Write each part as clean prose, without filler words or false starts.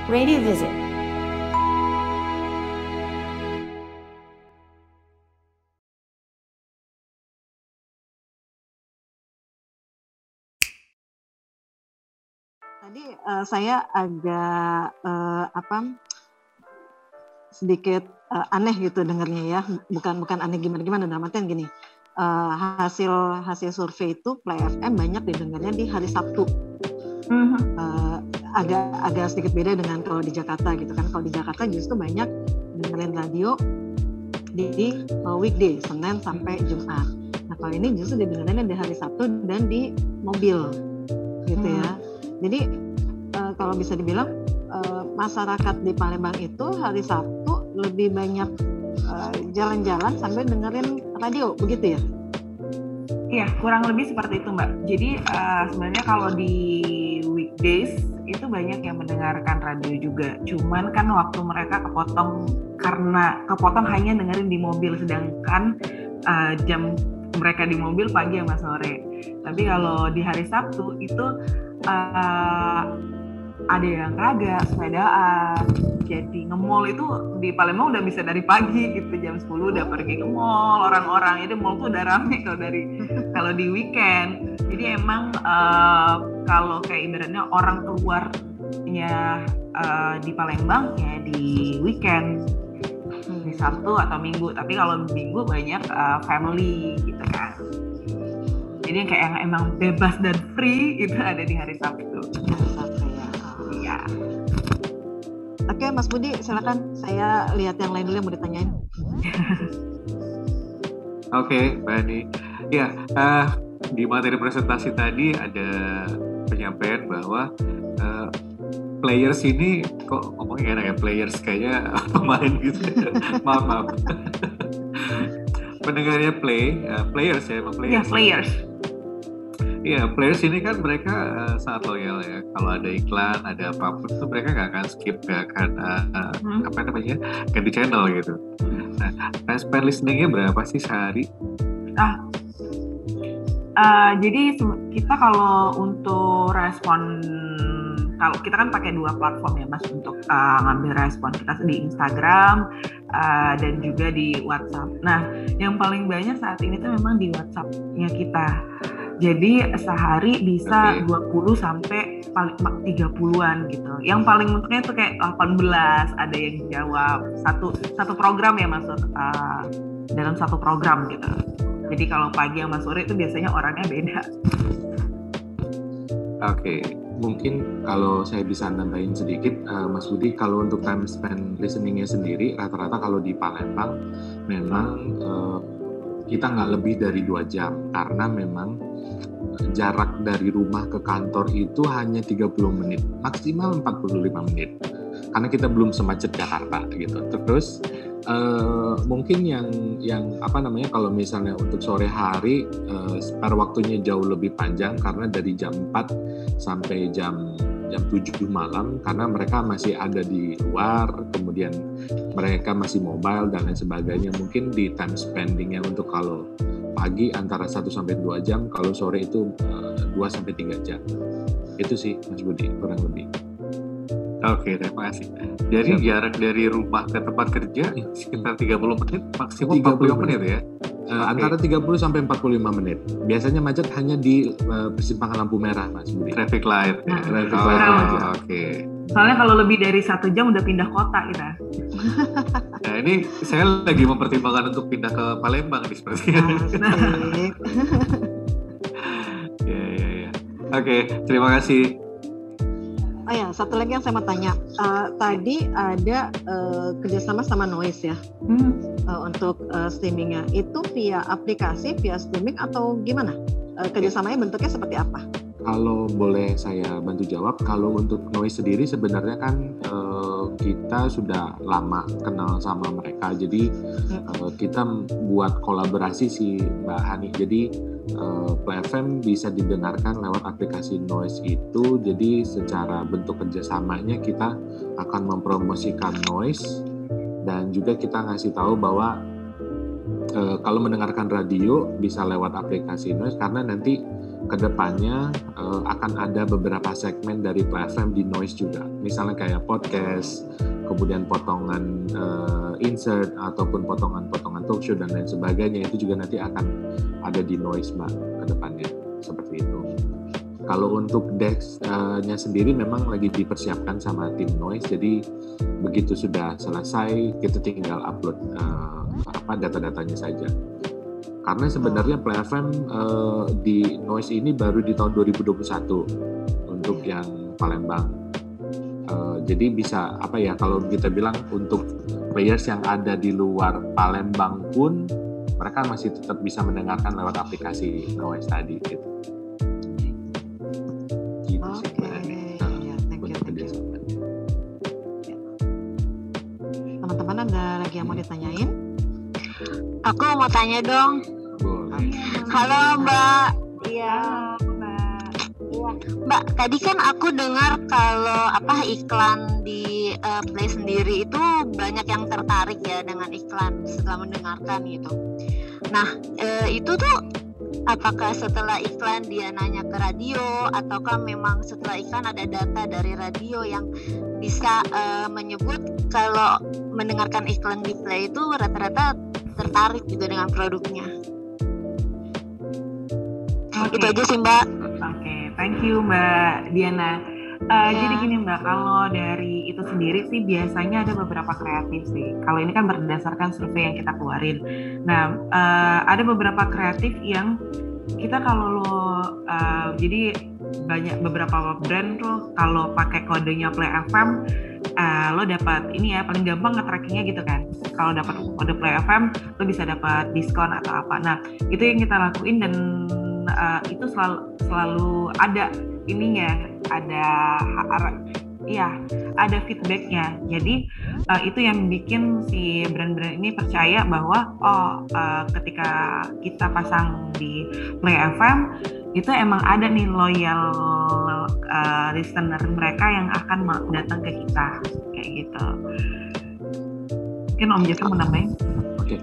Radio Visit. Tadi saya agak sedikit aneh gitu dengarnya ya, bukan aneh gimana dalam artian gini, hasil survei itu Play FM banyak didengarnya di hari Sabtu. Agak sedikit beda dengan kalau di Jakarta gitu kan. Kalau di Jakarta justru banyak dengerin radio di weekday, Senin sampai Jumat. Nah kalau ini justru didengerinnya di hari Sabtu dan di mobil gitu ya. Jadi kalau bisa dibilang masyarakat di Palembang itu hari Sabtu lebih banyak jalan-jalan sambil dengerin radio, begitu ya? Iya, kurang lebih seperti itu Mbak. Jadi sebenarnya kalau di weekdays itu banyak yang mendengarkan radio juga. Cuman kan waktu mereka kepotong hanya dengerin di mobil, sedangkan jam mereka di mobil pagi sama sore. Tapi kalau di hari Sabtu itu ada yang raga, sepedaan, jadi nge-mall itu di Palembang udah bisa dari pagi gitu, jam 10 udah pergi ke mall orang-orang. Jadi mall tuh udah rame kalau di weekend. Jadi emang kalau kayak ibaratnya orang keluarnya di Palembang ya di weekend, di Sabtu atau Minggu. Tapi kalau Minggu banyak family gitu kan. Jadi kayak yang emang bebas dan free itu ada di hari Sabtu. Iya. Oke, Mas Budi, silakan. Saya lihat yang lain dulu yang mau ditanyain. Oke, Mbak Ani. Ya, di materi presentasi tadi ada penyampaian bahwa players ini kok ngomongnya enak ya, players kayaknya pemain gitu. maaf. Pendengarnya players ya, players. Ya, players. Iya, players ini kan mereka sangat loyal ya. Kalau ada iklan, ada apapun itu mereka nggak akan skip, nggak akan ganti channel gitu. Nah, time spend listeningnya berapa sih sehari? Jadi kita kalau untuk respon, kalau kita kan pakai 2 platform ya Mas untuk ngambil respon, kita di Instagram dan juga di WhatsApp. Nah, yang paling banyak saat ini tuh memang di WhatsApp-nya kita. Jadi sehari bisa 20 sampai 30-an gitu. Yang paling menurutnya tuh kayak 18, ada yang jawab satu program ya maksud dalam satu program gitu. Jadi kalau pagi sama sore itu biasanya orangnya beda. Oke, mungkin kalau saya bisa nambahin sedikit, Mas Budi, kalau untuk time spend listening-nya sendiri, rata-rata kalau di Palembang memang kita nggak lebih dari 2 jam, karena memang jarak dari rumah ke kantor itu hanya 30 menit, maksimal 45 menit, karena kita belum semacet Jakarta gitu. Terus mungkin yang kalau misalnya untuk sore hari spare waktunya jauh lebih panjang, karena dari jam 4 sampai jam 7 malam, karena mereka masih ada di luar, kemudian mereka masih mobile dan lain sebagainya. Mungkin di time spendingnya untuk kalau pagi antara 1 sampai 2 jam, kalau sore itu 2 sampai 3 jam. Itu sih Mas Budi, kurang lebih. Oke, terima kasih. Jadi jarak dari rumah ke tempat kerja sekitar 30 menit, maksimum 40 menit ya? Antara 30 sampai 45 menit. Biasanya macet hanya di persimpangan lampu merah, Mas Budi. Traffic light. Traffic light aja. Oke. Soalnya kalau lebih dari 1 jam udah pindah kota kita. Nah ini saya lagi mempertimbangkan untuk pindah ke Palembang nih sepertinya. Ya. Oke, terima kasih. Oh ya, satu lagi yang saya mau tanya. Tadi ada kerjasama sama Noise ya untuk streamingnya. Itu via aplikasi, via streaming atau gimana? Kerjasamanya bentuknya seperti apa? Kalau boleh saya bantu jawab, kalau untuk Noise sendiri sebenarnya kan kita sudah lama kenal sama mereka. Jadi kita buat kolaborasi sih Mbak Hani. Jadi Play FM bisa didengarkan lewat aplikasi Noise itu. Jadi secara bentuk kerjasamanya kita akan mempromosikan Noise, dan juga kita ngasih tahu bahwa kalau mendengarkan radio bisa lewat aplikasi Noise, karena nanti kedepannya akan ada beberapa segmen dari Play FM di Noise juga. Misalnya kayak podcast, kemudian potongan insert ataupun potongan-potongan talk show dan lain sebagainya, itu juga nanti akan ada di Noise Mbak kedepannya, seperti itu. Kalau untuk desk-nya sendiri memang lagi dipersiapkan sama tim Noise, jadi begitu sudah selesai kita tinggal upload data-datanya saja. Karena sebenarnya Play FM di Noise ini baru di tahun 2021 untuk yang Palembang. Jadi bisa kalau kita bilang untuk players yang ada di luar Palembang pun mereka masih tetap bisa mendengarkan lewat aplikasi Noise tadi gitu. Teman-teman ada lagi yang mau ditanyain? Aku mau tanya dong. Boleh. Halo Mbak. Iya. Mbak. Mbak, tadi kan aku dengar kalau iklan di Play sendiri itu banyak yang tertarik ya dengan iklan setelah mendengarkan gitu. Nah, itu tuh apakah setelah iklan dia nanya ke radio, ataukah memang setelah iklan ada data dari radio yang bisa menyebut kalau mendengarkan iklan di Play itu rata-rata tertarik juga dengan produknya? Itu aja sih Mbak. Oke, thank you Mbak Diana. Jadi gini Mbak, kalau dari itu sendiri sih biasanya ada beberapa kreatif sih. Kalau ini kan berdasarkan survei yang kita keluarin. Nah, ada beberapa kreatif yang kita jadi banyak beberapa brand tuh kalau pakai kodenya Play FM, lo dapat ini ya, paling gampang nge-trackingnya gitu kan. Kalau dapat kode Play FM, lo bisa dapat diskon atau apa. Nah, itu yang kita lakuin dan itu selalu ada ininya, ada feedbacknya. Jadi itu yang bikin si brand-brand ini percaya bahwa ketika kita pasang di Play FM itu emang ada nih loyal listener mereka yang akan datang ke kita kayak gitu. Mungkin Om Jeffrey mau nambahin? Oke,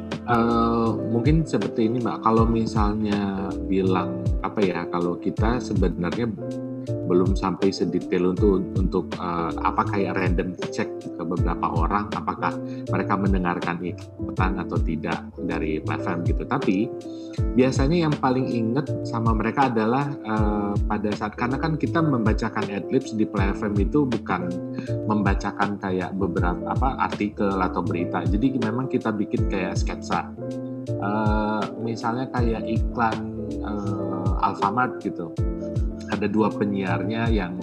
mungkin seperti ini Mbak. Kalau misalnya bilang kalau kita sebenarnya belum sampai sedetail untuk kayak random check ke beberapa orang apakah mereka mendengarkan iklan atau tidak dari platform gitu. Tapi biasanya yang paling inget sama mereka adalah pada saat, karena kan kita membacakan adlibs di platform itu bukan membacakan kayak beberapa artikel atau berita. Jadi memang kita bikin kayak sketsa. Misalnya kayak iklan Alfamart gitu. Ada dua penyiarnya yang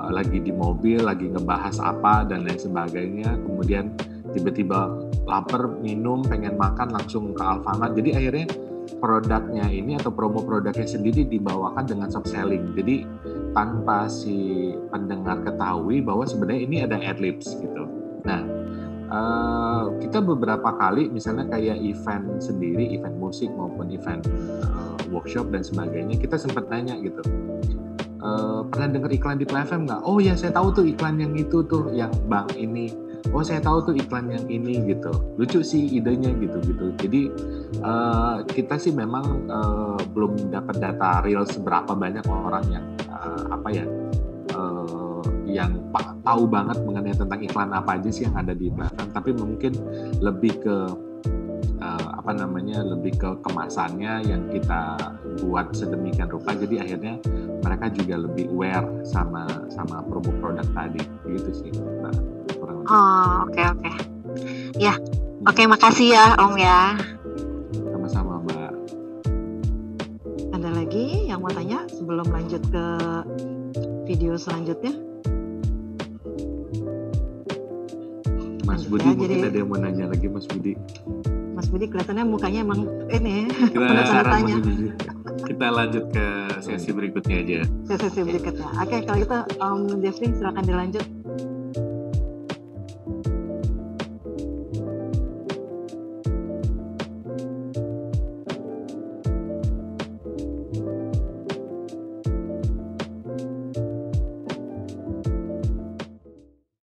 lagi di mobil, lagi ngebahas apa dan lain sebagainya. Kemudian tiba-tiba lapar, minum, pengen makan, langsung ke Alfamart. Jadi akhirnya produknya ini atau promo produknya sendiri dibawakan dengan soft selling. Jadi tanpa si pendengar ketahui bahwa sebenarnya ini ada adlibs gitu. Nah, kita beberapa kali misalnya kayak event sendiri, event musik maupun event workshop dan sebagainya, kita sempat nanya gitu, pernah dengar iklan di Play FM nggak? Oh ya, saya tahu tuh iklan yang itu tuh, yang bank ini. Oh, saya tahu tuh iklan yang ini gitu. Lucu sih idenya gitu. Jadi kita sih memang belum dapat data real seberapa banyak orang yang yang tahu banget mengenai tentang iklan apa aja sih yang ada di Play FM. Tapi mungkin lebih ke lebih ke kemasannya yang kita buat sedemikian rupa, jadi akhirnya mereka juga lebih aware sama promo produk tadi, gitu sih Mbak. Oke. Ya, oke, makasih ya Om ya. Sama-sama Mbak. Ada lagi yang mau tanya sebelum lanjut ke video selanjutnya? Mas Budi, mungkin ada yang mau nanya lagi Mas Budi. Mas Budi kelihatannya mukanya emang ini tanya. Kita lanjut ke sesi berikutnya aja. Sesi berikutnya. Oke, kalau gitu Om Jeffrey silakan dilanjut.